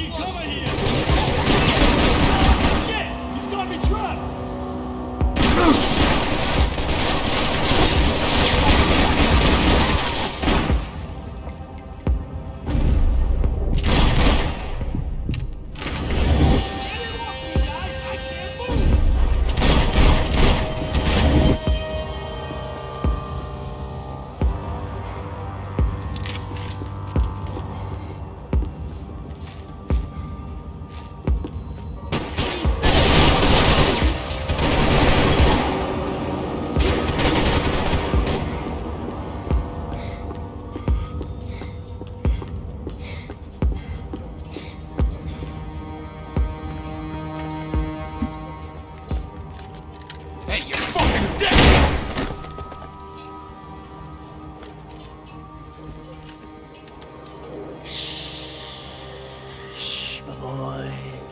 Hey, cover here! Shit! He's got me trapped!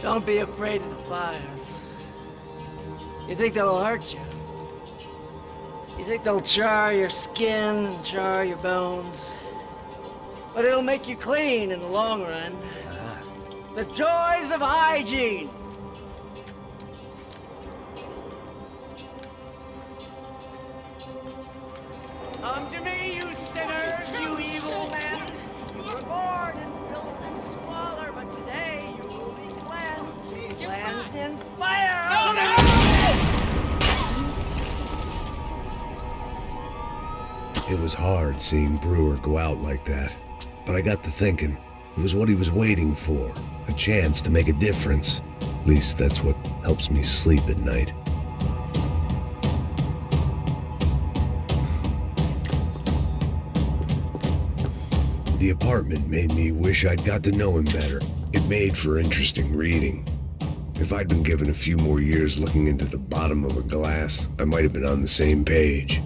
Don't be afraid of the fires. You think they'll hurt you? You think they'll char your skin and char your bones? But it'll make you clean in the long run. The joys of hygiene! Come to me, you sinners, you evil men! You were born in filth and squalor, but today you will be cleansed. Cleansed in fire! It was hard seeing Brewer go out like that, but I got to thinking, it was what he was waiting for, a chance to make a difference. At least that's what helps me sleep at night. The apartment made me wish I'd got to know him better. It made for interesting reading. If I'd been given a few more years looking into the bottom of a glass, I might have been on the same page.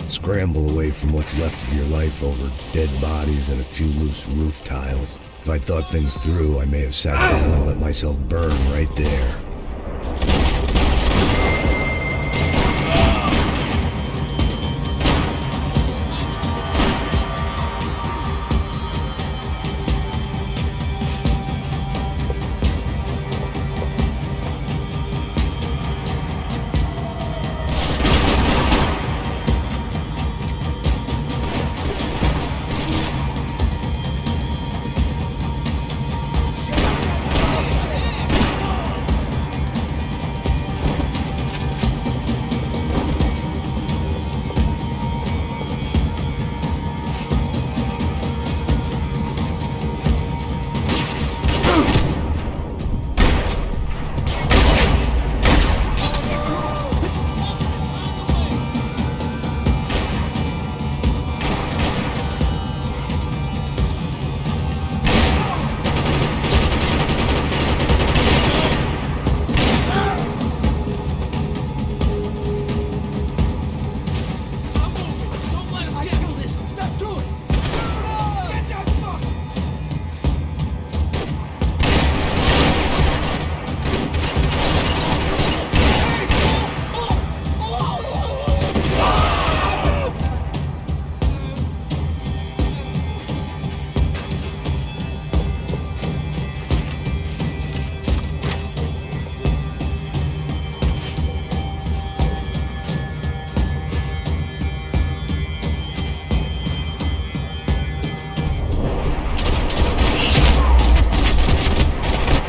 Scramble away from what's left of your life over dead bodies and a few loose roof tiles. If I'd thought things through, I may have sat down and let myself burn right there.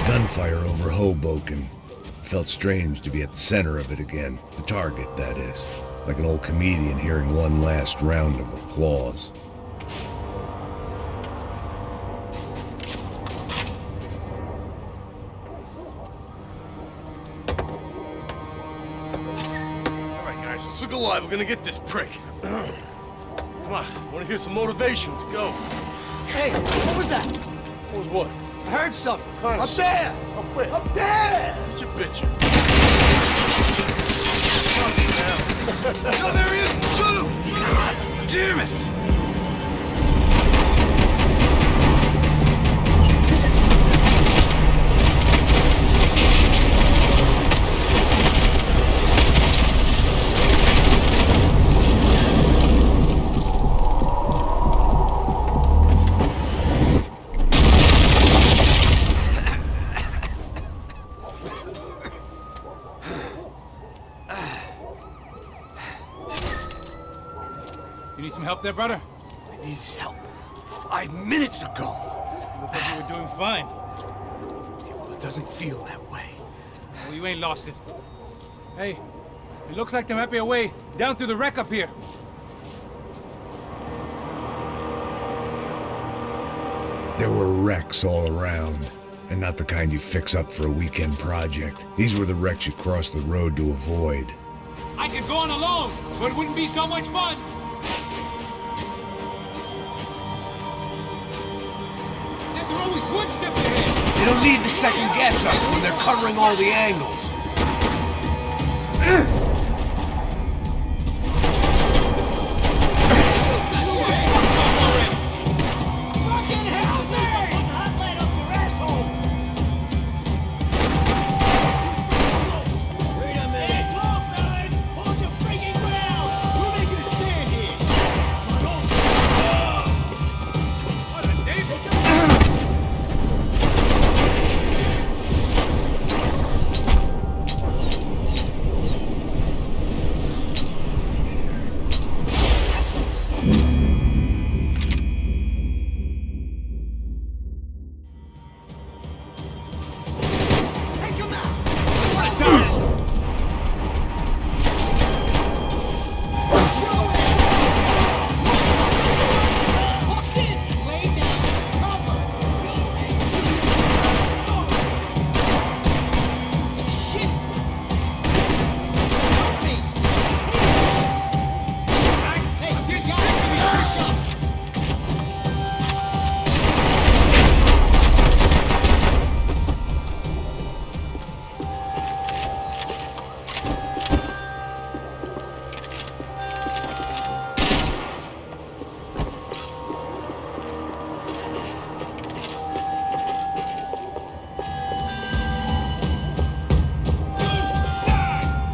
Gunfire over Hoboken. Felt strange to be at the center of it again. The target, that is. Like an old comedian hearing one last round of applause. Alright guys, let's look alive. We're gonna get this prick. Come Come on, I want to hear some motivation. Let's go. Hey, what was that? What was what? I heard something. Honey, Up there! Up where? Up there! Get your bitch. No, there he is! Shoot him! God damn it! You need some help there, brother? I needed help 5 minutes ago. You look like you were doing fine. Yeah, well, it doesn't feel that way. Well, you ain't lost it. Hey, it looks like there might be a way down through the wreck up here. There were wrecks all around, and not the kind you fix up for a weekend project. These were the wrecks you cross the road to avoid. I could go on alone, but it wouldn't be so much fun. And they're always one step ahead. They don't need to second guess us when they're covering all the angles. Fucking hell, man! Hot light up your asshole! Wait a minute. Stand tall, fellas! Hold your freaking ground! We're making a stand here! What a neighbor. Take him out! Fuck this! Lay down! Cover! Shit! Help me! Hey, I'm getting you sick of these got fish it!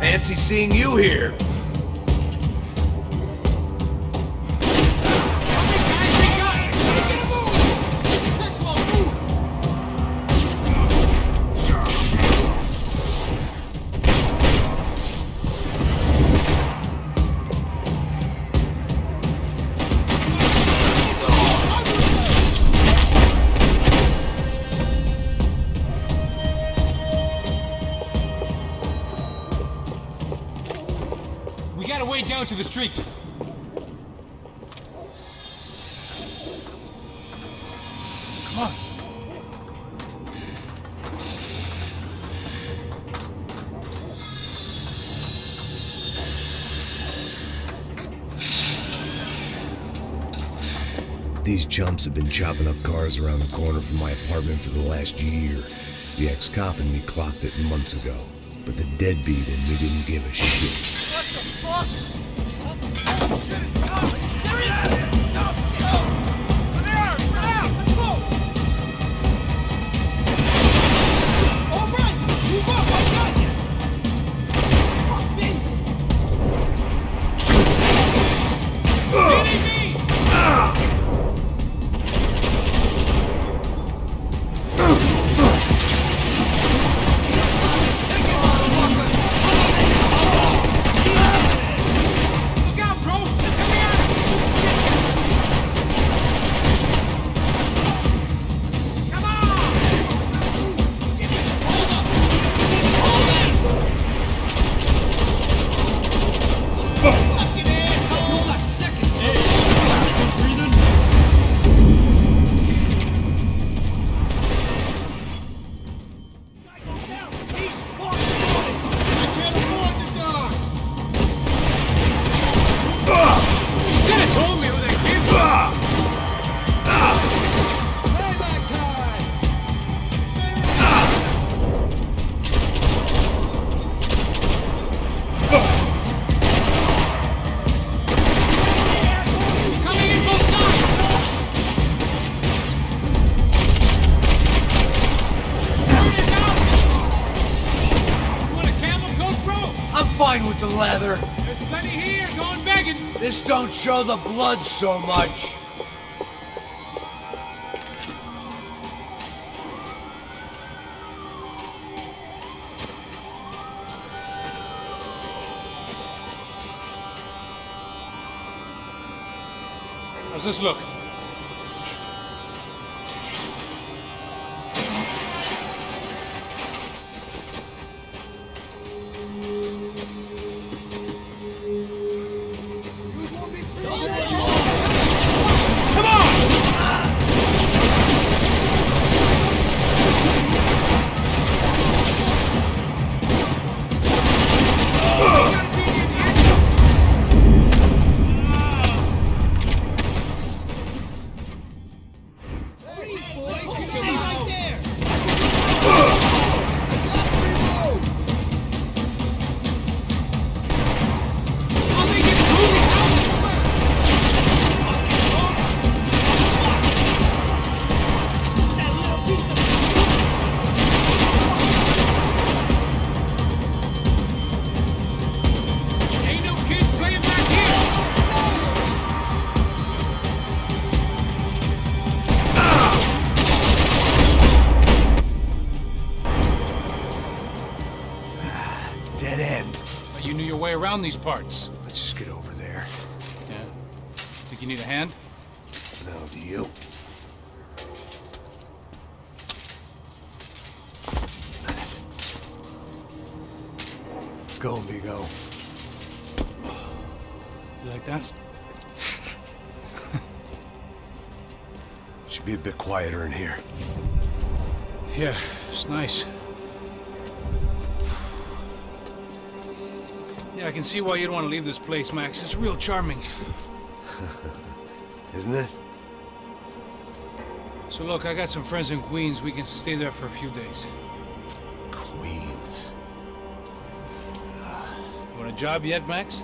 Fancy seeing you here. We got a way down to the street. Come on. These chumps have been chopping up cars around the corner from my apartment for the last year. The ex-cop in me clocked it months ago, but the deadbeat in me didn't give a shit. All right! Move up! I got you! Fuck me! Look out, bro! Let me out! fine with the leather. There's plenty here, going begging. This don't show the blood so much. How's this look? Dead end. You knew your way around these parts. Let's just get over there. Yeah. Think you need a hand? No, do you? Let's go, amigo. You like that? Should be a bit quieter in here. Yeah, it's nice. Yeah, I can see why you'd want to leave this place, Max. It's real charming. Isn't it? So look, I got some friends in Queens. We can stay there for a few days. Queens. You want a job yet, Max?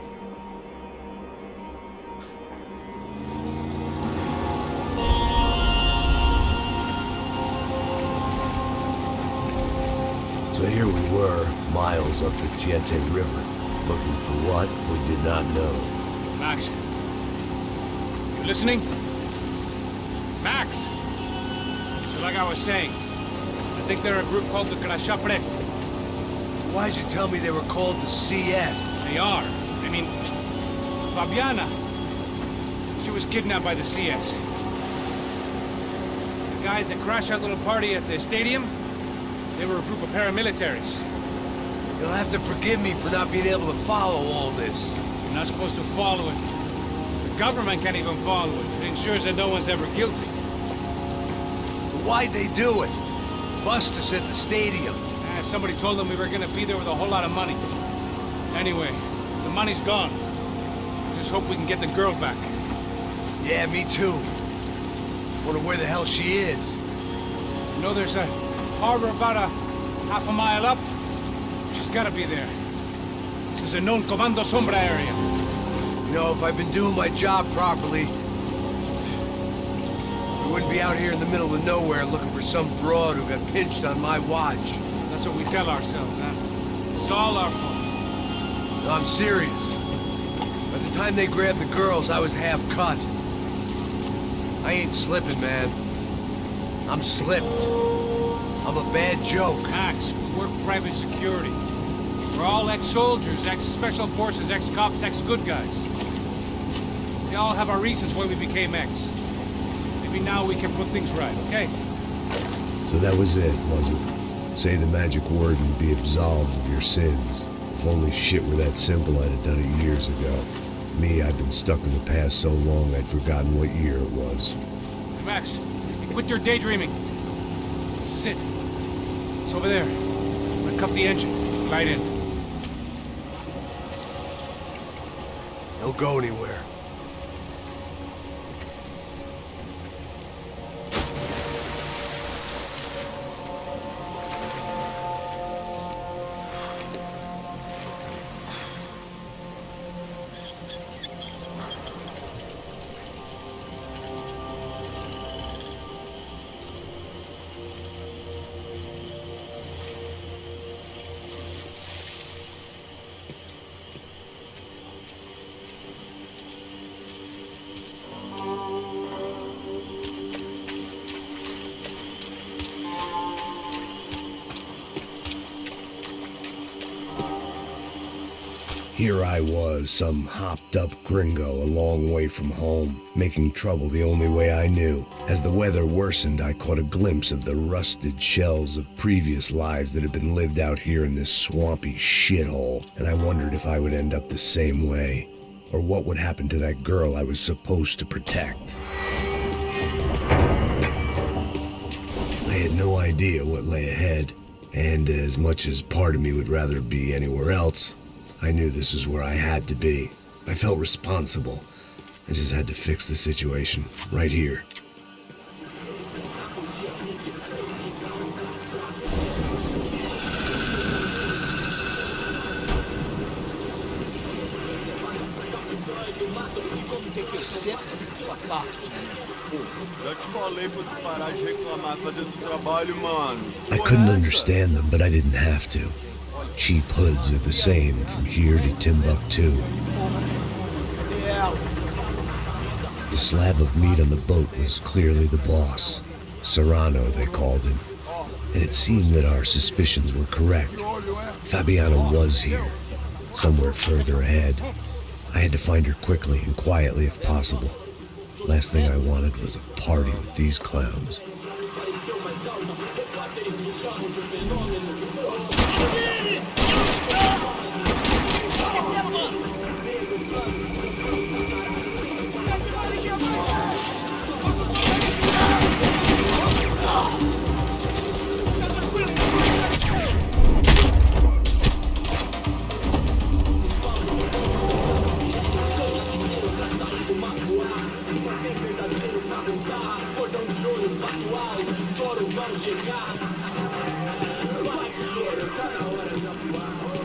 So here we were, miles up the Tietze River, looking for what we did not know. Max. You listening? Max! So like I was saying, I think they're a group called the Crashapre. Why'd you tell me they were called the CS? They are. I mean, Fabiana. She was kidnapped by the CS. The guys that crashed that little party at the stadium, they were a group of paramilitaries. You'll have to forgive me for not being able to follow all this. You're not supposed to follow it. The government can't even follow it. It ensures that no one's ever guilty. So why'd they do it? Bust us at the stadium. Somebody told them we were gonna be there with a whole lot of money. Anyway, the money's gone. Just hope we can get the girl back. Yeah, me too. Wonder where the hell she is. You know, there's a harbor about a half a mile up. She's gotta be there. This is a known Comando Sombra area. You know, if I've been doing my job properly, I wouldn't be out here in the middle of nowhere looking for some broad who got pinched on my watch. That's what we tell ourselves, huh? It's all our fault. No, I'm serious. By the time they grabbed the girls, I was half cut. I ain't slipping, man. I'm slipped. I'm a bad joke. Max, we work private security. We're all ex-soldiers, ex-special forces, ex-cops, ex-good guys. We all have our reasons why we became ex. Maybe now we can put things right, okay? So that was it, was it? Say the magic word and be absolved of your sins. If only shit were that simple, I'd have done it years ago. Me, I've been stuck in the past so long I'd forgotten what year it was. Hey, Max, quit your daydreaming. This is it. It's over there. I'm gonna cut the engine. Light in. Don't go anywhere. Here I was, some hopped-up gringo a long way from home, making trouble the only way I knew. As the weather worsened, I caught a glimpse of the rusted shells of previous lives that had been lived out here in this swampy shithole, and I wondered if I would end up the same way, or what would happen to that girl I was supposed to protect. I had no idea what lay ahead, and as much as part of me would rather be anywhere else, I knew this was where I had to be. I felt responsible. I just had to fix the situation, right here. I couldn't understand them, but I didn't have to. Cheap hoods are the same from here to Timbuktu. The slab of meat on the boat was clearly the boss. Serrano, they called him. And it seemed that our suspicions were correct. Fabiana was here, somewhere further ahead. I had to find her quickly and quietly if possible. Last thing I wanted was a party with these clowns.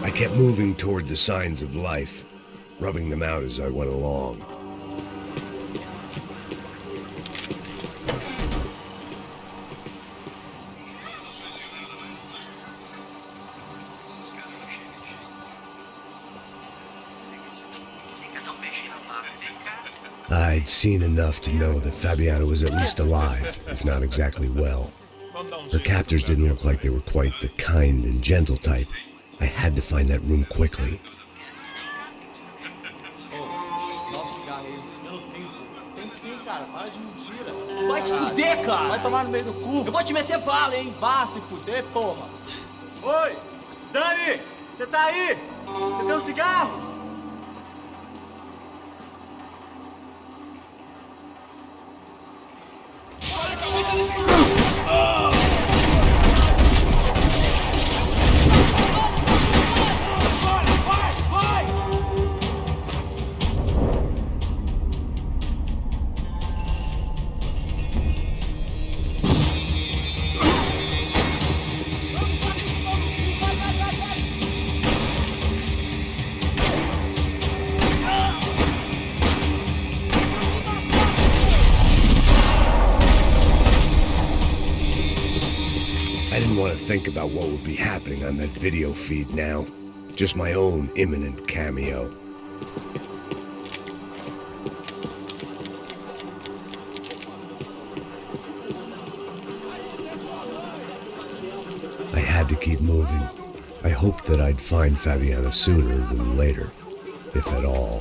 I kept moving toward the signs of life, rubbing them out as I went along. I'd seen enough to know that Fabiana was at least alive, if not exactly well. Her captors didn't look like they were quite the kind and gentle type. I had to find that room quickly. Vai se fuder, cara! Vai tomar no meio do cu! Eu vou te meter bala, hein? Vá se fuder, porra! Oi! Dani! Você tá aí? Você tem um cigarro? I didn't want to think about what would be happening on that video feed now. Just my own imminent cameo. I had to keep moving. I hoped that I'd find Fabiana sooner than later, if at all.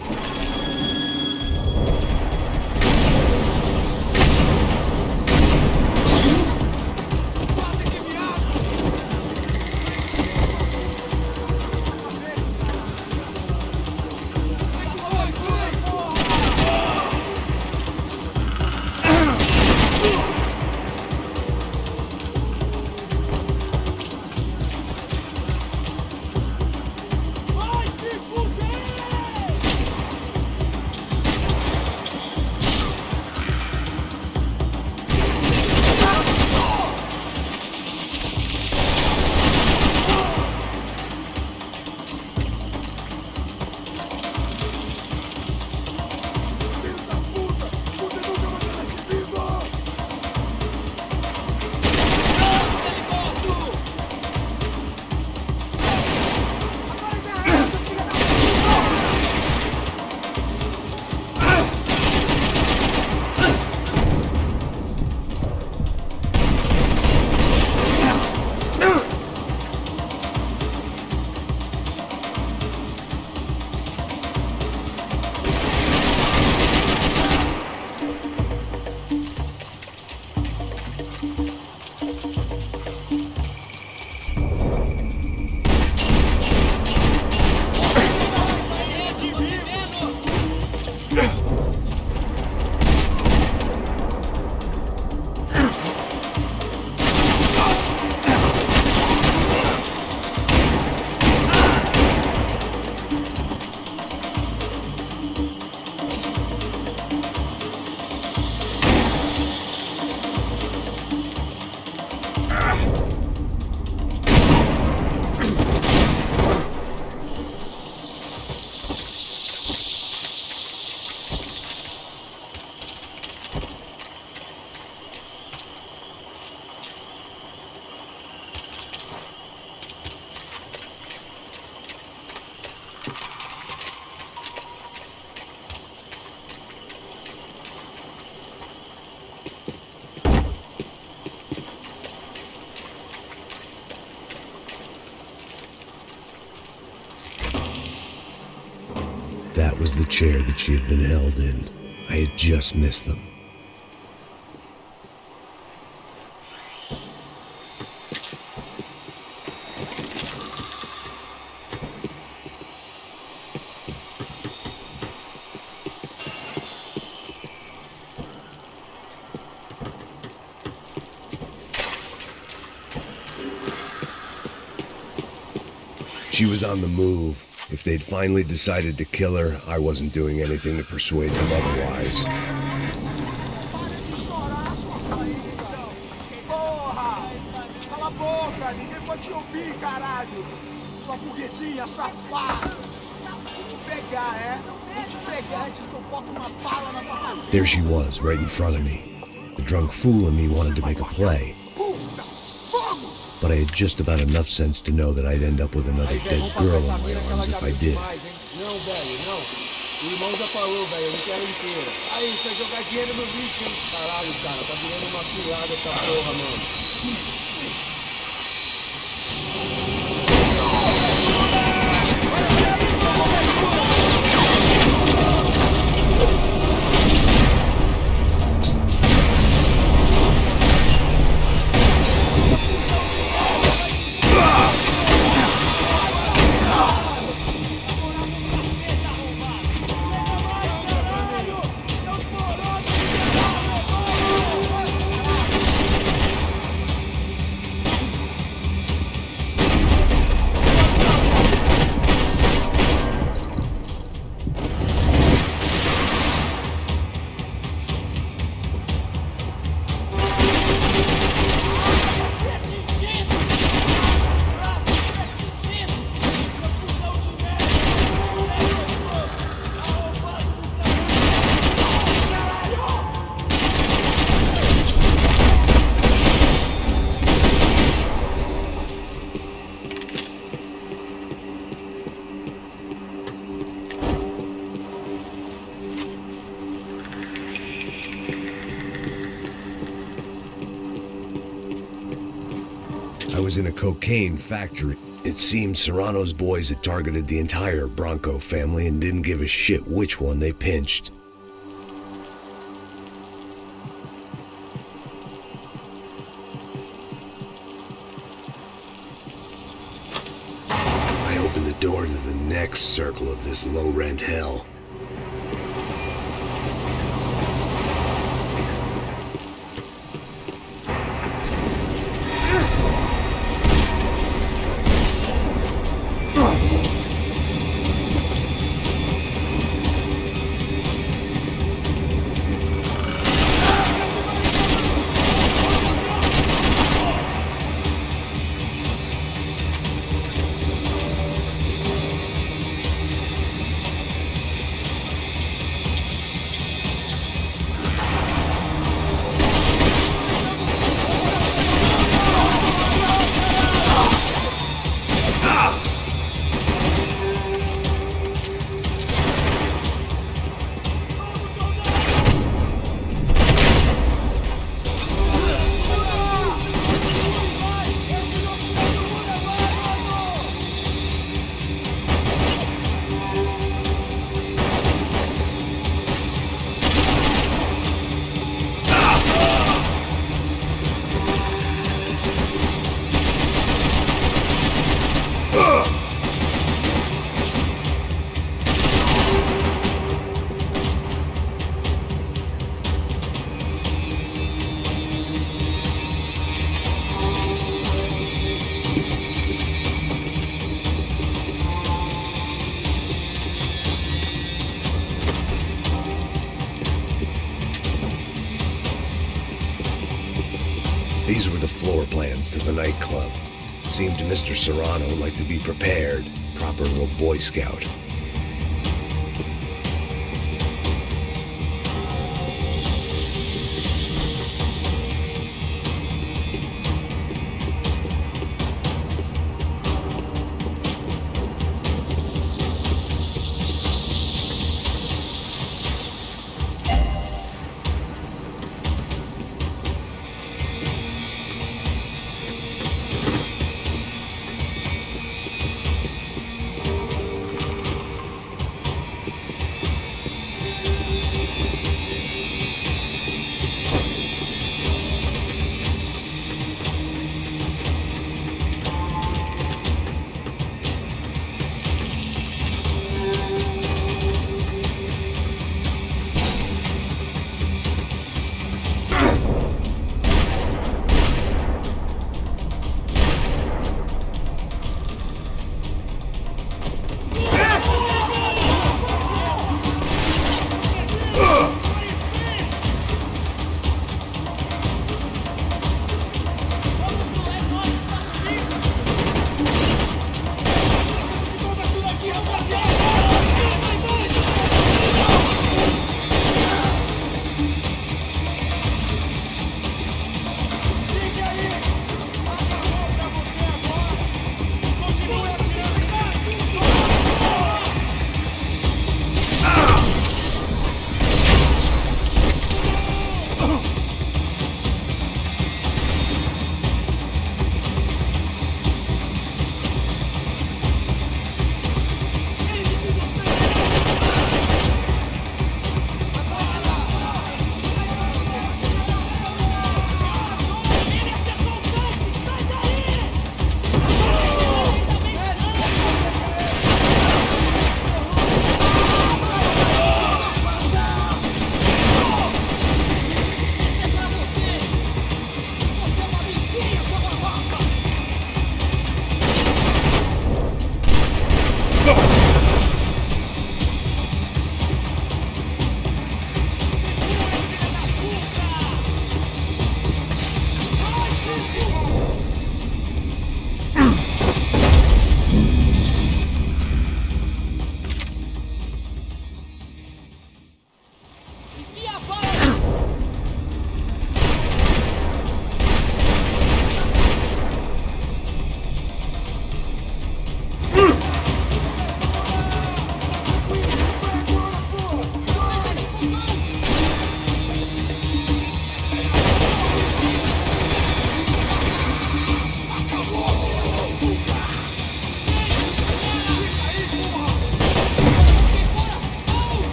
That was the chair that she had been held in. I had just missed them. She was on the move. If they'd finally decided to kill her, I wasn't doing anything to persuade them otherwise. Porra! Cala a boca! Ninguém pode te ouvir, caralho! Sua burguesinha safada! Vou te pegar, é? Vou te pegar antes que eu boto uma bala na tua cabeça! There she was, right in front of me. The drunk fool in me wanted to make a play. But I had just about enough sense to know that I'd end up with another dead girl in my arms if I did. Não, velho, não. O irmão já falou, velho, eu não quero inteira. Aí, você vai jogar dinheiro no lixo, hein? Caralho, cara, tá virando uma cilada essa porra, mano. I was in a cocaine factory. It seemed Serrano's boys had targeted the entire Branco family and didn't give a shit which one they pinched. I opened the door to the next circle of this low-rent hell. These were the floor plans to the nightclub. Seemed to Mr. Serrano like to be prepared, proper little Boy Scout.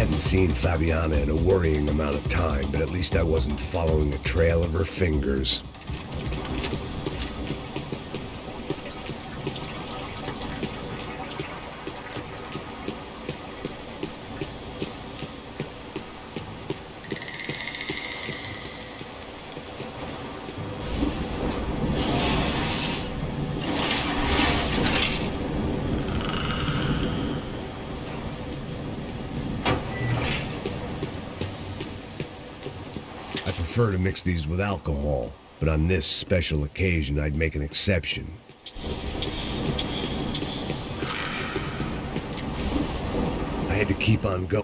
hadn't seen Fabiana in a worrying amount of time, but at least I wasn't following a trail of her fingers. I prefer to mix these with alcohol, but on this special occasion I'd make an exception. I had to keep on going.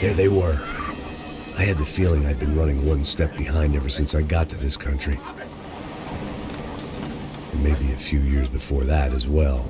There they were. I had the feeling I'd been running one step behind ever since I got to this country. And maybe a few years before that as well.